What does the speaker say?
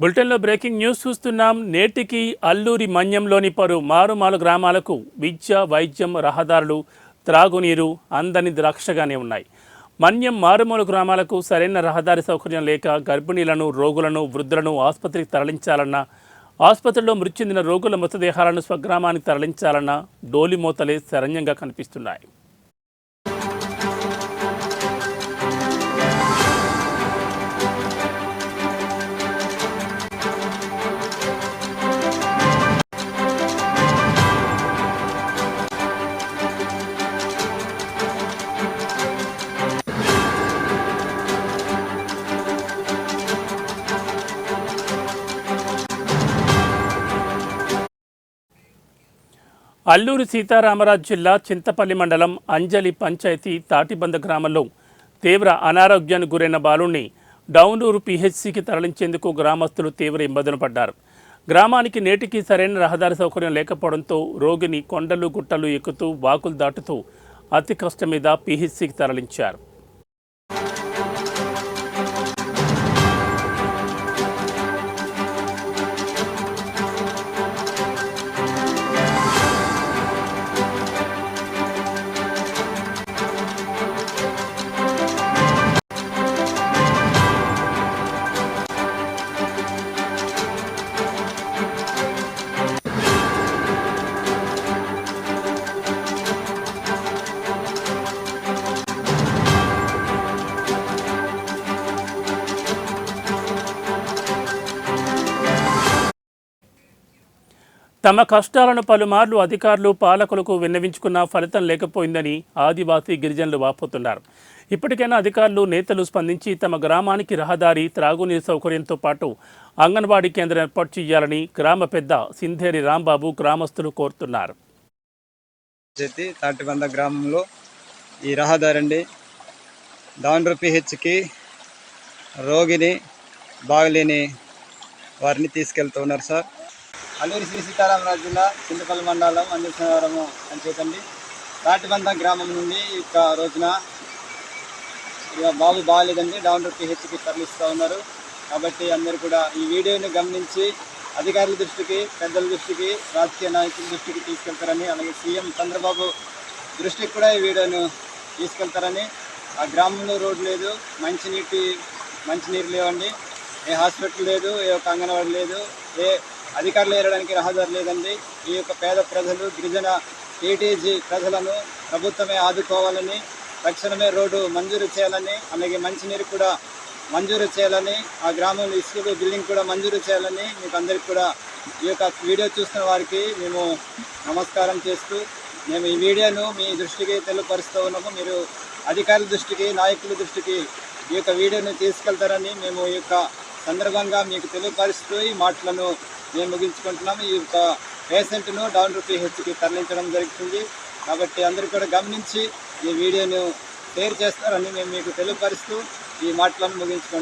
బులెటిన్లో breaking news చూస్తున్నాం. నేటికి అల్లూరి మన్యంలోని పలు మారుమాల గ్రామాలకు విద్య, వైద్యం, రహదారులు, త్రాగునీరు అందని ద్రాక్షగానే ఉన్నాయి. మన్యం మారుమూల గ్రామాలకు సరైన రహదారి సౌకర్యం లేక గర్భిణీలను, రోగులను, వృద్ధులను ఆసుపత్రికి తరలించాలన్నా, ఆసుపత్రిలో మృతి చెందిన రోగుల మృతదేహాలను స్వగ్రామానికి తరలించాలన్నా డోలిమోతలే శరణ్యంగా కనిపిస్తున్నాయి. అల్లూరి సీతారామరాజు జిల్లా చింతపల్లి మండలం అంజలి పంచాయతీ తాటిబంద గ్రామంలో తీవ్ర అనారోగ్యానికి గురైన బాలుడిని డౌనూరు పిహెచ్సికి తరలించేందుకు గ్రామస్తులు తీవ్ర ఇబ్బందులు పడ్డారు. గ్రామానికి నేటికి సరైన రహదారి సౌకర్యం లేకపోవడంతో రోగిని కొండలు గుట్టలు ఎక్కుతూ వాకులు దాటుతూ అతి కష్టం మీద పిహెచ్సికి తరలించారు. తమ కష్టాలను పలుమార్లు అధికారులు, పాలకులకు విన్నవించుకున్న ఫలితం లేకపోయిందని ఆదివాసీ గిరిజనులు వాపోతున్నారు. ఇప్పటికైనా అధికారులు, నేతలు స్పందించి తమ గ్రామానికి రహదారి, త్రాగునీరు సౌకర్యంతో పాటు అంగన్వాడీ కేంద్రం ఏర్పాటు చేయాలని గ్రామ పెద్ద సింధేరి రాంబాబు గ్రామస్తులు కోరుతున్నారు. తాటిబంద గ్రామంలో ఈ రహదారి అండి, డౌనూరు పిహెచ్కి రోగిని బాగలేని వారిని తీసుకెళ్తున్నారు సార్. అల్లూరి శ్రీ సీతారామరాజు జిల్లా చింతపల్లి మండలం అంజలివరము పంచాయతీ తాటిబంద గ్రామం నుండి ఇక రోజున బాబు బాగాలేదండి, డౌనూరు పిహెచ్కి తరలిస్తూ ఉన్నారు. కాబట్టి అందరూ కూడా ఈ వీడియోని గమనించి అధికారుల దృష్టికి, పెద్దల దృష్టికి, రాజకీయ నాయకుల దృష్టికి తీసుకెళ్తారని, అలాగే సీఎం చంద్రబాబు దృష్టికి కూడా ఈ వీడియోను తీసుకెళ్తారని. ఆ గ్రామంలో రోడ్డు లేదు, మంచినీరు లేవండి, ఏ హాస్పిటల్ లేదు, ఏ ఒక అంగన్వాడీ లేదు, ఏ అధికారులు ఏరడానికి రహదారి లేదండి. ఈ యొక్క పేద ప్రజలు, గిరిజన ఏటీజీ ప్రజలను ప్రభుత్వమే ఆదుకోవాలని, తక్షణమే రోడ్డు మంజూరు చేయాలని, అలాగే మంచినీరు కూడా మంజూరు చేయాలని, ఆ గ్రామంలో ఇసుక బిల్డింగ్ కూడా మంజూరు చేయాలని మీకు అందరికీ కూడా ఈ యొక్క వీడియో చూస్తున్న వారికి మేము నమస్కారం చేస్తూ, మేము ఈ వీడియోను మీ దృష్టికి తెలియపరుస్తూ ఉన్నాము. మీరు అధికారుల దృష్టికి, నాయకుల దృష్టికి ఈ యొక్క వీడియోను తీసుకెళ్తారని మేము ఈ యొక్క సందర్భంగా మీకు తెలియపరుస్తూ ఈ మాటలను మేము ముగించుకుంటున్నాము. ఈ యొక్క పేషెంట్ను డౌనూరు పిహెచ్కి తరలించడం జరుగుతుంది. కాబట్టి అందరూ కూడా గమనించి ఈ వీడియోను షేర్ చేస్తారని మేము మీకు తెలియపరుస్తూ ఈ మాటలను ముగించుకుంటున్నాం.